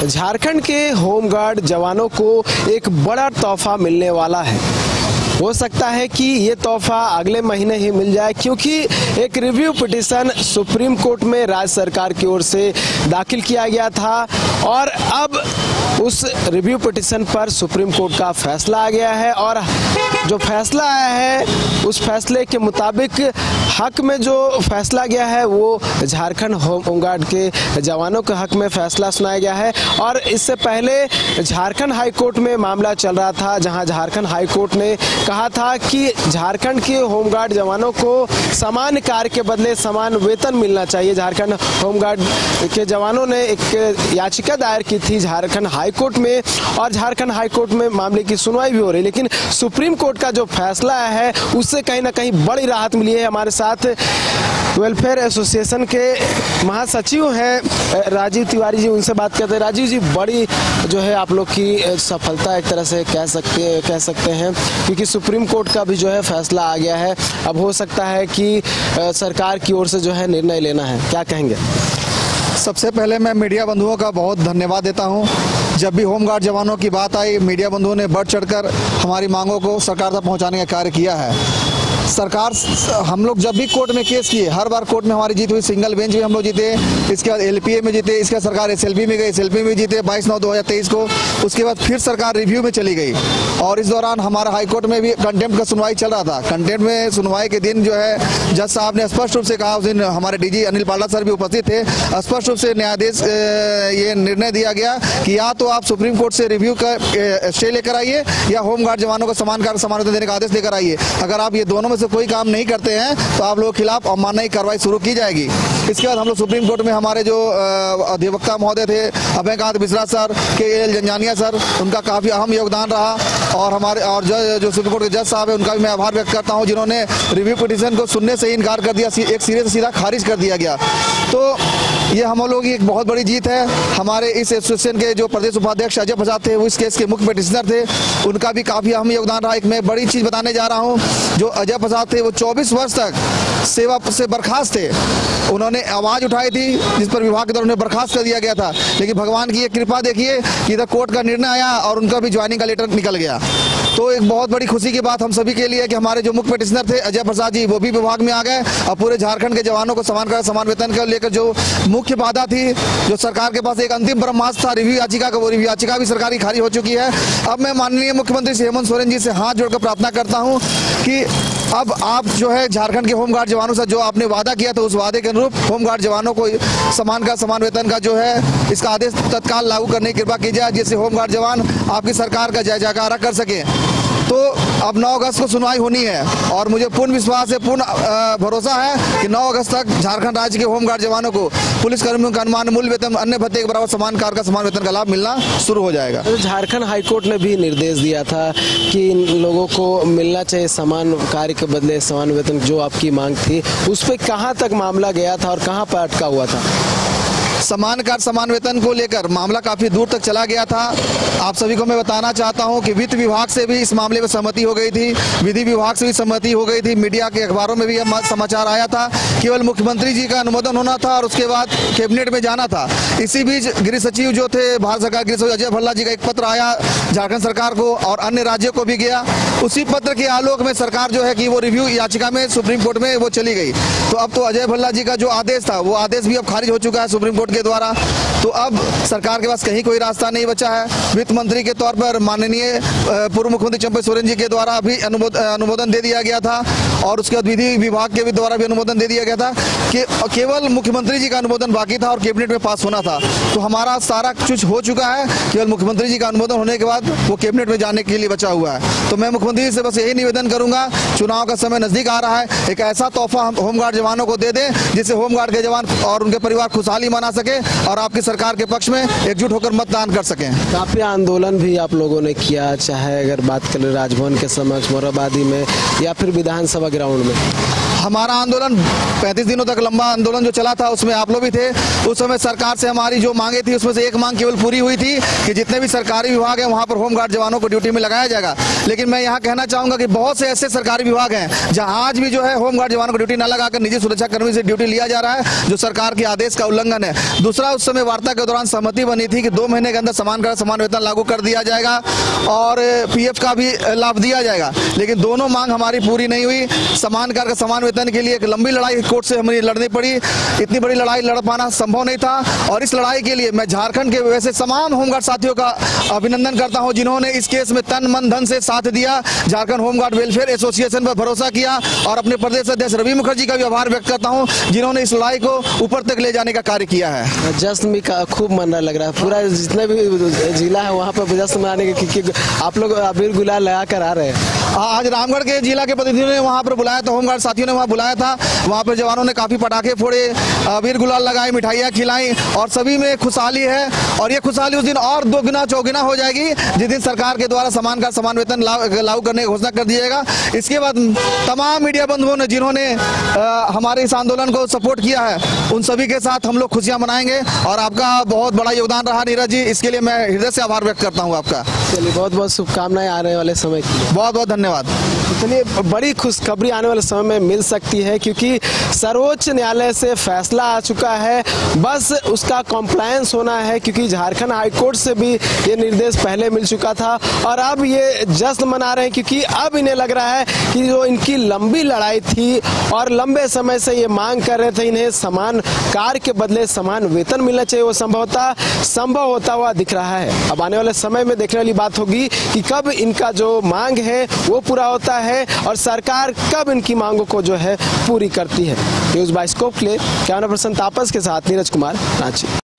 झारखंड के होमगार्ड जवानों को एक बड़ा तोहफा मिलने वाला है। हो सकता है कि ये तोहफा अगले महीने ही मिल जाए, क्योंकि एक रिव्यू पिटीशन सुप्रीम कोर्ट में राज्य सरकार की ओर से दाखिल किया गया था और अब उस रिव्यू पिटीशन पर सुप्रीम कोर्ट का फैसला आ गया है। और जो फैसला आया है उस फैसले के मुताबिक हक में जो फैसला गया है वो झारखंड होमगार्ड के जवानों के हक में फैसला सुनाया गया है। और इससे पहले झारखंड हाई कोर्ट में मामला चल रहा था, जहां झारखंड हाई कोर्ट ने कहा था कि झारखंड के होमगार्ड जवानों को समान कार्य के बदले समान वेतन मिलना चाहिए। झारखंड होमगार्ड के जवानों ने एक याचिका दायर की थी झारखंड हाई कोर्ट में और झारखंड हाई कोर्ट में मामले की सुनवाई भी हो रही, लेकिन सुप्रीम कोर्ट का जो फैसला है उससे कहीं ना कहीं बड़ी राहत मिली है। हमारे साथ वेलफेयर एसोसिएशन के महासचिव हैं राजीव तिवारी जी, उनसे बात करते हैं। राजीव जी, बड़ी जो है आप लोग की सफलता एक तरह से कह सकते हैं, क्योंकि सुप्रीम कोर्ट का भी जो है फैसला आ गया है। अब हो सकता है कि सरकार की ओर से जो है निर्णय लेना है, क्या कहेंगे? सबसे पहले मैं मीडिया बंधुओं का बहुत धन्यवाद देता हूं। जब भी होमगार्ड जवानों की बात आई, मीडिया बंधुओं ने बढ़ चढ़कर हमारी मांगों को सरकार तक पहुंचाने का कार्य किया है। सरकार, हम लोग जब भी कोर्ट में केस किए, हर बार कोर्ट में हमारी जीत हुई। सिंगल बेंच में हम लोग जीते, इसके बाद एलपीए में जीते, इसके बाद सरकार एसएलपी में गई, एसएलपी में जीते 22/9/2023 को। उसके बाद फिर सरकार रिव्यू में चली गई और इस दौरान हमारा हाई कोर्ट में भी कंटेम्प्ट का सुनवाई चल रहा था। कंटेम्प्ट में सुनवाई के दिन जो है जज साहब ने स्पष्ट रूप से कहा, उस दिन हमारे डीजी अनिल पाल्ला सर भी उपस्थित थे, स्पष्ट रूप से न्यायाधीश ये निर्णय दिया गया कि या तो आप सुप्रीम कोर्ट से रिव्यू का स्टे लेकर आइए या होमगार्ड जवानों को समान कार्य समान वेतन देने का आदेश लेकर आइए। अगर आप ये दोनों में से कोई काम नहीं करते हैं तो आप लोगों के खिलाफ अवमानना की कार्रवाई शुरू की जाएगी। इसके बाद हम लोग सुप्रीम कोर्ट में हमारे जो अधिवक्ता महोदय थे Abhaykant Mishra sir, KL Janjania sir, उनका काफी अहम योगदान रहा और हमारे और जो सुप्रीम कोर्ट के जज साहब है उनका भी मैं आभार व्यक्त करता हूं, जिन्होंने रिव्यू पिटीशन को सुनने से ही इनकार कर दिया, एक सिरे से सीधा खारिज कर दिया गया। तो ये हम लोगों की एक बहुत बड़ी जीत है। हमारे इस एसोसिएशन के जो प्रदेश उपाध्यक्ष अजय प्रसाद थे, वो इस केस के मुख्य पिटीशनर थे, उनका भी काफी अहम योगदान रहा। एक मैं बड़ी चीज बताने जा रहा हूँ, जो अजय प्रसाद थे वो 24 वर्ष तक सेवा से बर्खास्त थे। उन्होंने आवाज उठाई थी जिस पर विभाग के द्वारा उन्हें बर्खास्त कर दिया गया था, लेकिन भगवान की एक कृपा देखिए कि इधर कोर्ट का निर्णय आया और उनका भी ज्वाइनिंग का लेटर निकल गया। तो एक बहुत बड़ी खुशी की बात हम सभी के लिए कि हमारे जो मुख्य पिटीशनर थे अजय प्रसाद जी, वो भी विभाग में आ गए और पूरे झारखंड के जवानों को समान कार्य समान वेतन को लेकर जो मुख्य बाधा थी, जो सरकार के पास एक अंतिम ब्रह्मास्त्र था रिव्यू याचिका का, वो रिव्यू याचिका भी सरकारी खारिज हो चुकी है। अब मैं माननीय मुख्यमंत्री श्री हेमंत सोरेन जी से हाथ जोड़कर प्रार्थना करता हूं कि अब आप जो है झारखंड के होमगार्ड जवानों से जो आपने वादा किया था, उस वादे के अनुरूप होमगार्ड जवानों को समान का समान वेतन का जो है इसका आदेश तत्काल लागू करने की कृपा की जाए, जिससे होमगार्ड जवान आपकी सरकार का जय जयकारा कर सके। तो अब 9 अगस्त को सुनवाई होनी है और मुझे पूर्ण विश्वास है, पूर्ण भरोसा है कि 9 अगस्त तक झारखंड राज्य के होमगार्ड जवानों को पुलिस कर्मियों का अनुमान मूल्य वेतन अन्य भत्ते के बराबर समान कार्य का समान वेतन का लाभ मिलना शुरू हो जाएगा। तो झारखंड हाईकोर्ट ने भी निर्देश दिया था कि इन लोगों को मिलना चाहिए समान कार्य के बदले समान वेतन, जो आपकी मांग थी उस पर कहाँ तक मामला गया था और कहाँ पर अटका हुआ था? समान कार्य समान वेतन को लेकर मामला काफी दूर तक चला गया था। आप सभी को मैं बताना चाहता हूं कि वित्त विभाग से भी इस मामले में सहमति हो गई थी, विधि विभाग से भी सहमति हो गई थी, मीडिया के अखबारों में भी समाचार आया था। केवल मुख्यमंत्री जी का अनुमोदन होना था और उसके बाद कैबिनेट में जाना था। इसी बीच गृह सचिव जो थे भारत सरकार गृह सचिव अजय भल्ला जी का एक पत्र आया झारखंड सरकार को और अन्य राज्यों को भी गया। उसी पत्र के आलोक में सरकार जो है कि वो रिव्यू याचिका में सुप्रीम कोर्ट में वो चली गई। तो अब तो अजय भल्ला जी का जो आदेश था वो आदेश भी अब खारिज हो चुका है सुप्रीम कोर्ट के द्वारा। तो अब सरकार के पास कहीं कोई रास्ता नहीं बचा है। वित्त मंत्री के तौर पर माननीय पूर्व मुख्यमंत्री चंपई सोरेन जी के द्वारा भी अनुमोदन दे दिया गया था और उसके बाद विधि विभाग के द्वारा भी अनुमोदन दे दिया गया था कि केवल मुख्यमंत्री जी का अनुमोदन बाकी था और कैबिनेट में पास होना था। तो हमारा सारा कुछ हो चुका है, केवल मुख्यमंत्री जी का अनुमोदन होने के बाद वो कैबिनेट में जाने के लिए बचा हुआ है। तो मैं मुख्यमंत्री जी से बस यही निवेदन करूंगा, चुनाव का समय नजदीक आ रहा है, एक ऐसा तोहफा हम होमगार्ड जवानों को दे दें जिससे होमगार्ड के जवान और उनके परिवार खुशहाली मना सके और आपकी सरकार के पक्ष में एकजुट होकर मतदान कर सकें। काफी आंदोलन भी आप लोगों ने किया, चाहे अगर बात करें राजभवन के समक्ष, मोरहाबादी में या फिर विधानसभा ग्राउंड में। हमारा आंदोलन 35 दिनों तक लंबा आंदोलन जो चला था उसमें आप लोग भी थे। उस समय सरकार से हमारी जो मांगे थी उसमें से एक मांग केवल पूरी हुई थी कि जितने भी सरकारी विभाग हैं वहाँ पर होमगार्ड जवानों को ड्यूटी में लगाया जाएगा। लेकिन मैं यहाँ कहना चाहूँगा कि बहुत से ऐसे सरकारी विभाग हैं जहाँ आज भी जो है होमगार्ड जवानों को ड्यूटी न लगाकर निजी सुरक्षा कर्मी से ड्यूटी लिया जा रहा है, जो सरकार के आदेश का उल्लंघन है। दूसरा, उस समय वार्ता के दौरान सहमति बनी थी कि 2 महीने के अंदर समान कर समान वेतन लागू कर दिया जाएगा और पीएफ का भी लाभ दिया जाएगा, लेकिन दोनों मांग हमारी पूरी नहीं हुई। समान कर समान वेतन के लिए एक लंबी लड़ाई कोर्ट से हमें लड़नी पड़ी। इतनी बड़ी लड़ाई लड़ पाना संभव नहीं था और इस लड़ाई के लिए मैं झारखंड के वैसे तमाम होमगार्ड साथियों का अभिनंदन करता हूं जिन्होंने इस केस में तन मन धन से साथ दिया। झारखंड होमगार्ड वेलफेयर एसोसिएशन पर भरोसा किया और अपने प्रदेश अध्यक्ष रवि मुखर्जी का भी आभार व्यक्त करता हूं जिन्होंने इस लड़ाई को ऊपर तक ले जाने का कार्य किया है। जश्न भी खूब मन लग रहा है, पूरा जितने भी जिला है वहाँ पर जश्न मनाने के आप लोग अबीर गुलाल लगा कर आ रहे हैं। आज रामगढ़ के जिला के प्रतिनिधियों ने वहाँ पर बुलाया था, होमगार्ड साथियों ने वहाँ बुलाया था। वहाँ पर जवानों ने काफी पटाखे फोड़े, अबीर गुलाल लगाए, मिठाइयाँ खिलाई और सभी में खुशहाली है। और ये खुशहाली उस दिन और 2 गुना 4 गुना हो जाएगी जिस दिन सरकार के द्वारा समान का समान वेतन लागू करने की घोषणा कर दिएगा। इसके बाद तमाम मीडिया बंधुओं ने जिन्होंने हमारे इस आंदोलन को सपोर्ट किया है उन सभी के साथ हम लोग खुशियाँ मनाएंगे और आपका बहुत बड़ा योगदान रहा नीरज जी, इसके लिए मैं हृदय से आभार व्यक्त करता हूँ आपका। चलिए, बहुत बहुत शुभकामनाएं आने वाले समय की। बहुत बहुत धन्यवाद। इतनी बड़ी खुशखबरी आने वाले समय में मिल सकती है क्योंकि सर्वोच्च न्यायालय से फैसला आ चुका है, बस उसका कॉम्प्लायंस होना है क्योंकि झारखंड हाईकोर्ट से भी ये निर्देश पहले मिल चुका था और अब ये जश्न मना रहे हैं क्योंकि अब इन्हें लग रहा है कि जो इनकी लंबी लड़ाई थी और लंबे समय से ये मांग कर रहे थे इन्हें समान कार्य के बदले समान वेतन मिलना चाहिए, वो संभव होता हुआ दिख रहा है। अब आने वाले समय में देखने वाली बात होगी कि कब इनका जो मांग है वो पूरा होता है और सरकार कब इनकी मांगों को जो है पूरी करती है। न्यूज़ बाइस्कोप के लिए कैमरा पर्सन तापस के साथ नीरज कुमार, रांची।